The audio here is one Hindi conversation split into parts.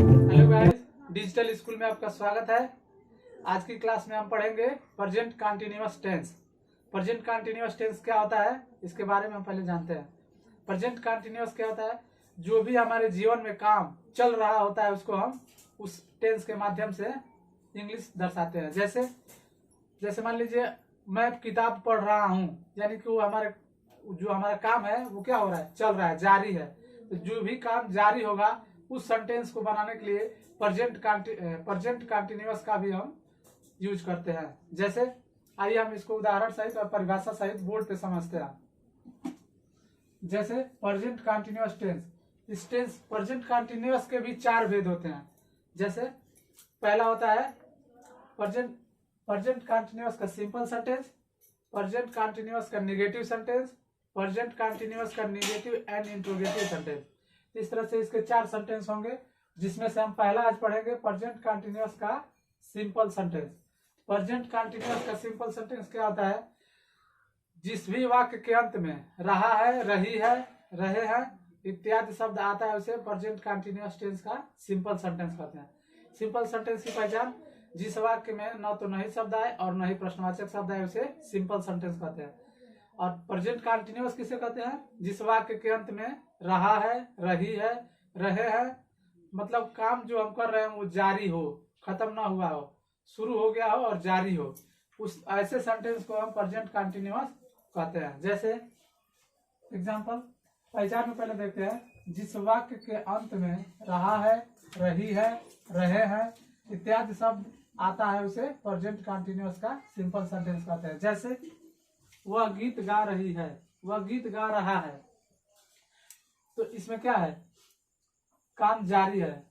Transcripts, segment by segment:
हेलो गाइस, डिजिटल स्कूल में आपका स्वागत है। आज की क्लास में हम पढ़ेंगे present continuous tense. Present continuous tense क्या होता है इसके बारे में हम पहले जानते हैं। प्रेजेंट कंटीन्यूअस क्या होता है? जो भी हमारे जीवन में काम चल रहा होता है उसको हम उस टेंस के माध्यम से इंग्लिश दर्शाते हैं। जैसे जैसे मान लीजिए मैं किताब पढ़ रहा हूँ, यानी कि वो हमारा काम है वो क्या हो रहा है, चल रहा है, जारी है। तो जो भी काम जारी होगा उस सेंटेंस को बनाने के लिए प्रेजेंट कंटिन्यूअस का भी हम यूज करते हैं। जैसे आइए हम इसको उदाहरण सहित और परिभाषा सहित बोर्ड पे समझते हैं। जैसे प्रेजेंट कंटिन्यूअस टेंस, इस टेंस प्रेजेंट कंटिन्यूअस के भी 4 भेद होते हैं। जैसे पहला होता है प्रेजेंट कंटिन्यूअस का सिंपल सेंटेंस, प्रेजेंट कंटिन्यूअस का नेगेटिव सेंटेंस, प्रेजेंट कंटिन्यूअस का नेगेटिव एंड इंट्रोगेटिव सेंटेंस। इस तरह से इसके 4 सेंटेंस होंगे, जिसमें से हम पहला आज पढ़ेंगे प्रेजेंट कंटिन्यूअस का सिंपल सेंटेंस। प्रेजेंट कंटिन्यूअस का सिंपल सेंटेंस क्या होता है? जिस भी वाक्य के अंत में रहा है, रही है, रहे हैं इत्यादि शब्द आता है उसे प्रेजेंट कंटिन्यूअस टेंस का सिंपल सेंटेंस कहते हैं। सिंपल सेंटेंस की पहचान, जिस वाक्य में न तो नहीं शब्द आए और न ही प्रश्नवाचक शब्द आए उसे सिंपल सेंटेंस कहते हैं। और प्रेजेंट कंटिन्यूअस किसे कहते हैं? जिस वाक्य के अंत में रहा है, रही है, रहे हैं, मतलब काम जो हम कर रहे हैं वो जारी हो, खत्म ना हुआ हो, शुरू हो गया हो और जारी हो, उस ऐसे सेंटेंस को हम प्रेजेंट कंटिन्यूअस कहते हैं। जैसे एग्जांपल पहचान में पहले देखते हैं। जिस वाक्य के अंत में रहा है, रही है, रहे हैं इत्यादि शब्द आता है उसे प्रेजेंट कंटिन्यूअस का सिंपल सेंटेंस कहते हैं। जैसे वह गीत गा रही है, वह गीत गा रहा है, तो इसमें क्या है? काम जारी है।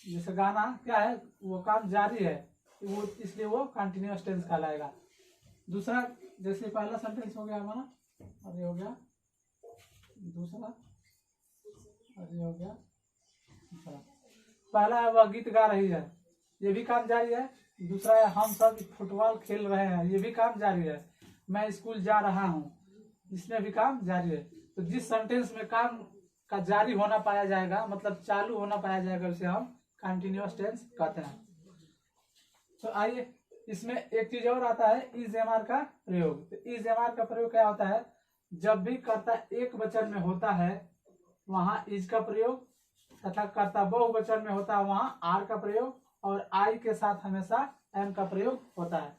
जैसे गाना क्या है, वो काम जारी है, वो इसलिए वो कंटिन्यूअस टेंस कहलाएगा। दूसरा, जैसे पहला सेंटेंस हो गया हमारा, और ये हो गया दूसरा, और ये हो गया दूसरा। पहला है वह गीत गा रही है, ये भी काम जारी है। दूसरा है हम सब फुटबॉल खेल रहे हैं, ये भी काम जारी है। मैं स्कूल जा रहा हूँ, इसमें भी काम जारी है। तो जिस सेंटेंस में काम का जारी होना पाया जाएगा, मतलब चालू होना पाया जाएगा, उसे हम कंटिन्यूअस टेंस कहते हैं। तो आइए इसमें एक चीज और आता है, इज एम आर का प्रयोग। तो इज एम आर का प्रयोग क्या होता है? जब भी कर्ता एक वचन में होता है वहां इज का प्रयोग, तथा कर्ता बहुवचन में होता है वहां आर का प्रयोग, और आई के साथ हमेशा एम का प्रयोग होता है।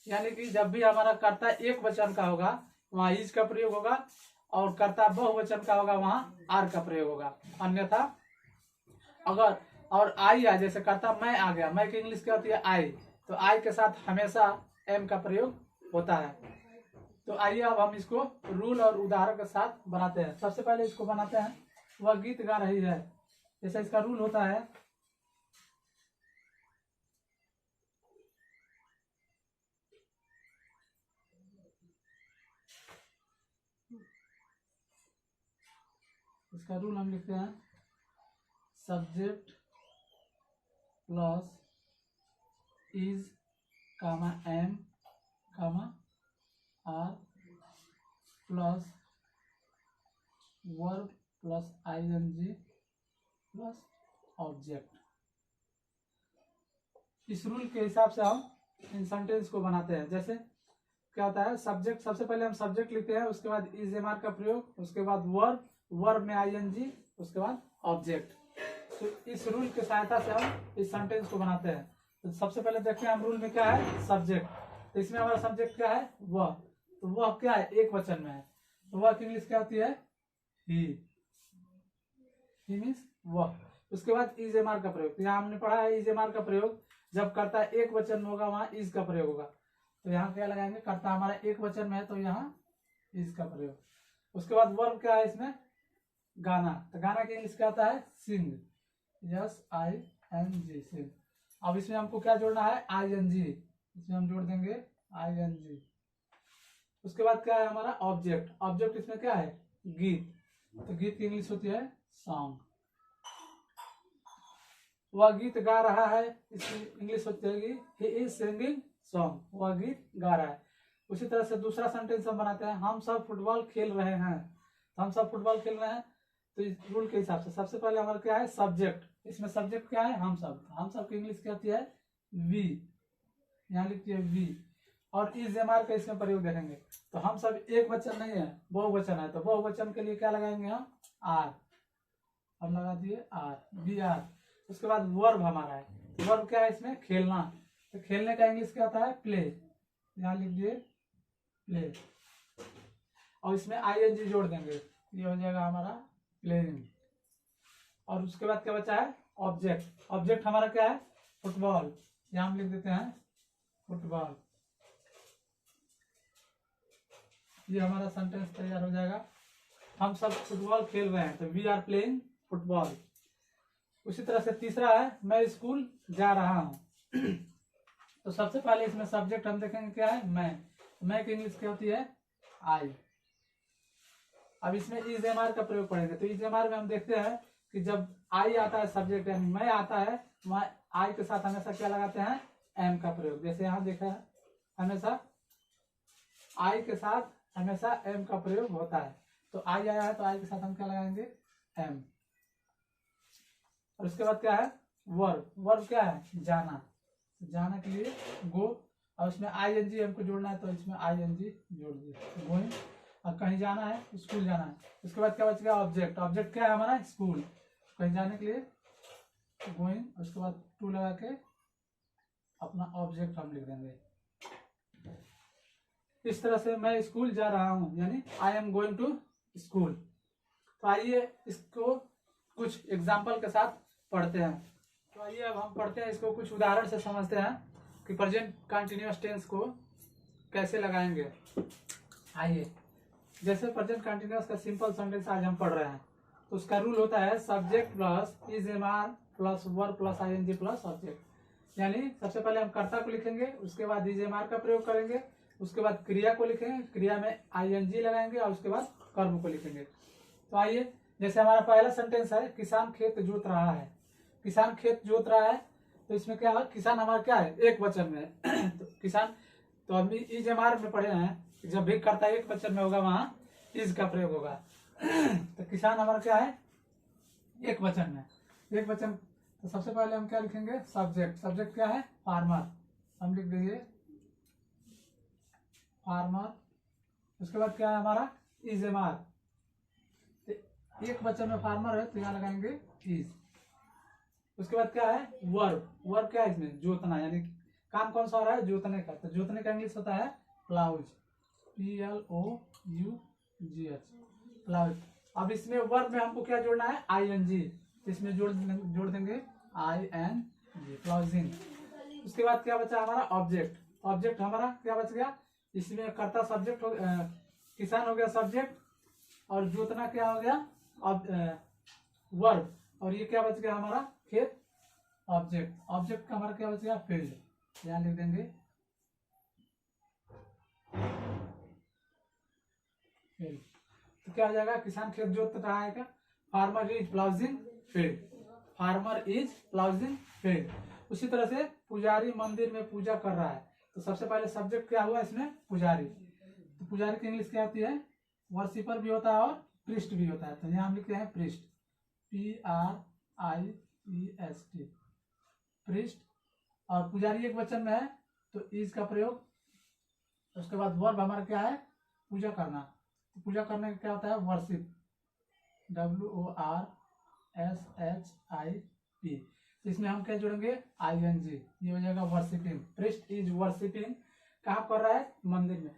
यानी कि जब भी हमारा कर्ता एक वचन का होगा वहां इज का प्रयोग होगा, और कर्ता बहुवचन का होगा वहां आर का प्रयोग होगा। अन्यथा अगर और आई आ, जैसे कर्ता मैं आ गया, मैं की इंग्लिश क्या होती है? आई। तो आई के साथ हमेशा एम का प्रयोग होता है। तो आइए अब हम इसको रूल और उदाहरण के साथ बनाते हैं। सबसे पहले इसको बनाते हैं, वह गीत गा रही है। जैसे इसका रूल होता है, इसका रूल हम लिखते हैं subject plus is comma am comma are plus verb plus ING plus object. इस रूल के हिसाब से हम इन सेंटेंस को बनाते हैं। जैसे क्या होता है? सब्जेक्ट, सबसे पहले हम सब्जेक्ट लिखते हैं, उसके बाद इज एम आर का प्रयोग, उसके बाद वर्ब, वर्ब में आईएनजी, उसके बाद ऑब्जेक्ट। तो इस रूल की सहायता से हम इस सेंटेंस को बनाते हैं। तो सबसे पहले देखते हैं हम रूल में क्या है, सब्जेक्ट। तो इसमें हमारा सब्जेक्ट क्या है? वह। तो वह क्या है? एक वचन में है, तो वह की इंग्लिश क्या होती है? ही मीन्स वह। उसके बाद इज एम आर का प्रयोग, तो यहाँ हमने पढ़ा है इज एम आर का प्रयोग जब कर्ता एक वचन में होगा वहां इज का प्रयोग होगा। तो यहाँ क्या लगाएंगे? कर्ता हमारा एक वचन में है तो यहाँ इज का प्रयोग। उसके बाद वर्ब क्या है इसमें? गाना। तो गाना की इंग्लिश क्या होता है? सिंग, यस आई एन जी, सिंग। अब इसमें हमको क्या जोड़ना है? आई एन जी, इसमें हम जोड़ देंगे आई एन जी। उसके बाद क्या है हमारा? ऑब्जेक्ट। ऑब्जेक्ट इसमें क्या है? गीत। तो गीत की इंग्लिश होती है सॉन्ग। वह गीत गा रहा है, इसकी इंग्लिश होती है ही इज सिंगिंग सॉन्ग, वह गीत गा रहा है। उसी तरह से दूसरा सेंटेंस हम बनाते हैं, हम सब फुटबॉल खेल रहे हैं। हम सब फुटबॉल खेल रहे हैं, तो इस रूल के हिसाब से सबसे पहले हमारा क्या है सब्जेक्ट, इसमें सब्जेक्ट क्या है हम सब की इंग्लिश क्या होती है वी, यहाँ लिखिए वी। और इज एम आर का इसमें प्रयोग देखेंगे तो हम सब एक वचन नहीं है बहुवचन है, तो बहुवचन के लिए क्या लगाएंगे हम आर, हम लगा दिए आर बी आर। उसके बाद वर्ब हमारा है, वर्ब क्या है इसमें खेलना, तो खेलने का इंग्लिश क्या होता है प्ले, यहाँ लिख दिए प्ले। और इसमें आईएनजी जोड़ देंगे, ये हो जाएगा हमारा प्लेइंग। और उसके बाद क्या बचा है ऑब्जेक्ट, ऑब्जेक्ट हमारा क्या है फुटबॉल, यहाँ हम लिख देते हैं फुटबॉल। ये हमारा सेंटेंस तैयार हो जाएगा, हम सब फुटबॉल खेल रहे हैं, तो वी आर प्लेइंग फुटबॉल। उसी तरह से तीसरा है मैं स्कूल जा रहा हूँ। तो सबसे पहले इसमें सब्जेक्ट हम देखेंगे क्या है मैं की इंग्लिश क्या होती है आई। अब इसमें इज एम आर का प्रयोग पड़ेगा, तो इज एम आर में हम देखते हैं कि जब आई आता है सब्जेक्ट यानी मैं आता है, वहां आई के साथ हमेशा क्या लगाते हैं एम का प्रयोग। जैसे यहाँ देखा है हमेशा आई के साथ हमेशा एम का प्रयोग होता है, तो आई आया है तो आई के साथ हम क्या लगाएंगे एम। और उसके बाद क्या है वर्ब, वर्ब क्या है जाना, जाना के लिए गो, और उसमें आई एन जी हमको जोड़ना है तो इसमें आई एन जी जोड़ दिए गोइंग। अब कहीं जाना है स्कूल जाना है, उसके बाद क्या बचेगा ऑब्जेक्ट, ऑब्जेक्ट क्या है हमारा स्कूल, कहीं जाने के लिए गोइंग, उसके बाद टू लगा के अपना ऑब्जेक्ट हम लिख देंगे। इस तरह से मैं स्कूल जा रहा हूं यानी I am going to school. तो आइए इसको कुछ एग्जाम्पल के साथ पढ़ते हैं। तो आइए अब हम पढ़ते हैं इसको कुछ उदाहरण से समझते हैं कि प्रेजेंट कंटिन्यूअस टेंस को कैसे लगाएंगे। आइए जैसे प्रेजेंट कंटिन्यूअस का सिंपल सेंटेंस आज हम पढ़ रहे हैं, तो उसका रूल होता है subject plus is am are plus verb plus I N G plus object. यानी सबसे पहले हम कर्ता को लिखेंगे, उसके बाद इज एम आर का प्रयोग करेंगे, उसके बाद क्रिया को लिखेंगे, क्रिया में आई एन जी लगाएंगे और उसके बाद कर्म को लिखेंगे। तो आइए जैसे हमारा पहला सेंटेंस है किसान खेत जोत रहा है, किसान खेत जोत रहा है, तो इसमें क्या है किसान हमारा क्या है एक वचन में है। तो किसान, तो अभी इज एम आर में पढ़े हैं जब भी कर्ता एक वचन में होगा वहां इज का प्रयोग होगा। तो किसान हमारा क्या है एक वचन में, एक वचन। तो सबसे पहले हम क्या लिखेंगे सब्जेक्ट, सब्जेक्ट क्या है फार्मर, हम लिख देंगे फार्मर। उसके बाद क्या है हमारा इज एम आर, एक वचन में फार्मर है तो यहाँ लगाएंगे इज। उसके बाद क्या है वर्ब, वर्ब क्या है इसमें जोतना, यानी काम कौन सा हो रहा है जोतने का, तो जोतने का इंग्लिश होता है प्लाउज, PLOUGH प्लाउज। अब इसमें वर्ब में हमको क्या जोड़ना है ING, तो इसमें जोड़ देंगे ING प्लाउजिंग। उसके बाद क्या बचा हमारा ऑब्जेक्ट, ऑब्जेक्ट हमारा क्या बच गया, इसमें कर्ता सब्जेक्ट हो किसान हो गया सब्जेक्ट, और जोतना क्या हो गया वर्ब, और ये क्या बच गया हमारा खेत ऑब्जेक्ट। ऑब्जेक्ट का हमारा क्या बच गया फील्ड, यहाँ लिख देंगे फील्ड। तो क्या हो जाएगा किसान खेत जोत रहा है, क्या farmer is ploughing field, farmer is ploughing field. उसी तरह से पुजारी मंदिर में पूजा कर रहा है, तो सबसे पहले सब्जेक्ट क्या हुआ इसमें पुजारी, तो पुजारी की इंग्लिश क्या होती है वर्शिपर भी होता है और प्रिस्ट भी होता है, तो यहाँ हम लिखते हैं प्रिस्ट PRIEST प्रिस्ट। और पुजारी एक वचन में है तो इज का प्रयोग। उसके बाद वर्ब हमारा क्या है पूजा करना, तो पूजा करने का क्या होता है वर्शिप WORSHIP। तो इसमें हम क्या जोड़ेंगे ING, ये हो जाएगा वर्शिपिंग, प्रिस्ट इज वर्शिपिंग कहाँ कर रहा है मंदिर में।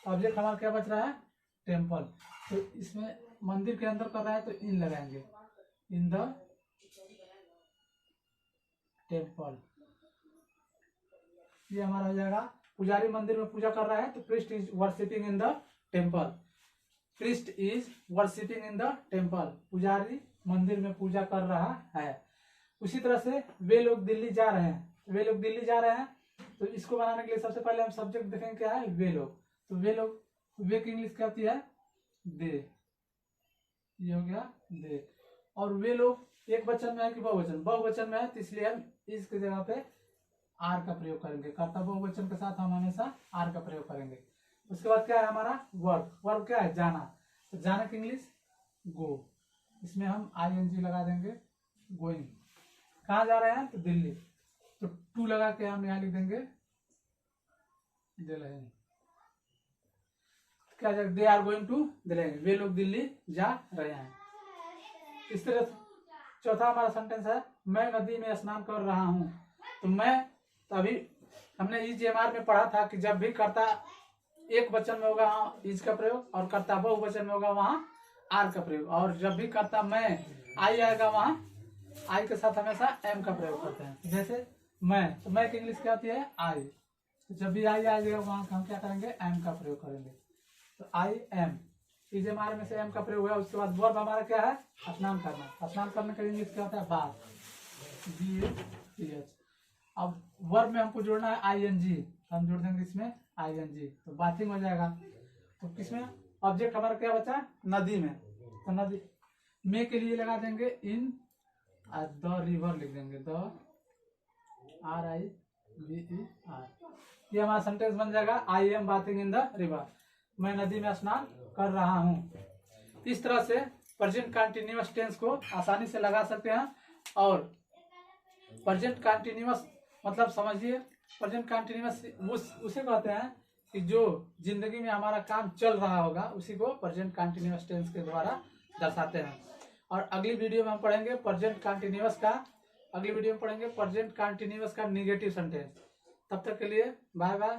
ऑब्जेक्ट हमारा क्या बच रहा है टेम्पल, तो इसमें मंदिर के अंदर कर रहा है तो इन लगाएंगे इन द टेम्पल। ये हमारा हो जाएगा पुजारी मंदिर में पूजा कर रहा है तो priest is worshipping in the temple, priest is worshipping in the temple, पुजारी मंदिर में पूजा कर रहा है। उसी तरह से वे लोग दिल्ली जा रहे हैं, वे लोग दिल्ली जा रहे हैं, तो इसको बनाने के लिए सबसे पहले हम सब्जेक्ट देखेंगे क्या है वे लोग, तो वे लोग वे की इंग्लिश क्या होती है दे, ये हो गया दे। और वे लोग एक वचन में है कि बहुवचन, बहुवचन में है तो इसलिए हम इसकी जगह पे आर का प्रयोग करेंगे, कर्ता बहुवचन के साथ हम हमेशा आर का प्रयोग करेंगे। उसके बाद क्या है हमारा वर्ब, वर्ब क्या है जाना, तो जाने की इंग्लिश गो, इसमें हम ING लगा देंगे, गोइंग। कहाँ जा रहे हैं? तो दिल्ली। तो टू लगा के हम यहाँ लिख देंगे दिल्ली। क्या जाएगा? They are going to Delhi, वे लोग दिल्ली जा रहे हैं। इस तरह चौथा हमारा सेंटेंस है, मैं नदी में स्नान कर रहा हूँ। तो मैं, तो अभी हमने EGMR में पढ़ा था कि जब भी कर्ता एक वचन में होगा वहाँ इज का प्रयोग, और कर्ता बहुवचन में होगा वहाँ आर का प्रयोग, और जब भी कर्ता मैं आई आएगा वहाँ आई के साथ हमेशा एम का प्रयोग करते हैं। जैसे मैं, तो मैं की इंग्लिश क्या होती है? आई। तो जब भी आई आ जाएगा वहाँ हम क्या करेंगे? एम का प्रयोग करेंगे। तो आई एम, EGMR में से एम का प्रयोग हुआ। उसके बाद वर्ब हमारा क्या है? स्नान करना। स्नान करने का इंग्लिश क्या होता है? Bath, BATH। अब वर्ब में हमको जोड़ना है ING, हम जोड़ देंगे इसमें ING, तो बाथिंग हो जाएगा। तो किसमें? ऑब्जेक्ट हमारा क्या बचा? नदी में। तो नदी में के लिए लगा देंगे इन द रिवर, लिख देंगे द RIVER। ये हमारा सेंटेंस बन जाएगा, I am bathing in the river, मैं नदी में स्नान कर रहा हूँ। इस तरह से प्रेजेंट कंटिन्यूअस टेंस को आसानी से लगा सकते हैं। और प्रेजेंट कंटिन्यूअस मतलब समझिए, प्रेजेंट कंटिन्यूअस उसे कहते हैं कि जो जिंदगी में हमारा काम चल रहा होगा उसी को प्रेजेंट कंटिन्यूअस टेंस के द्वारा दर्शाते हैं। और अगली वीडियो में हम पढ़ेंगे प्रेजेंट कंटिन्यूअस का, अगली वीडियो में पढ़ेंगे प्रेजेंट कंटिन्यूअस का निगेटिव सेंटेंस। तब तक के लिए बाय बाय।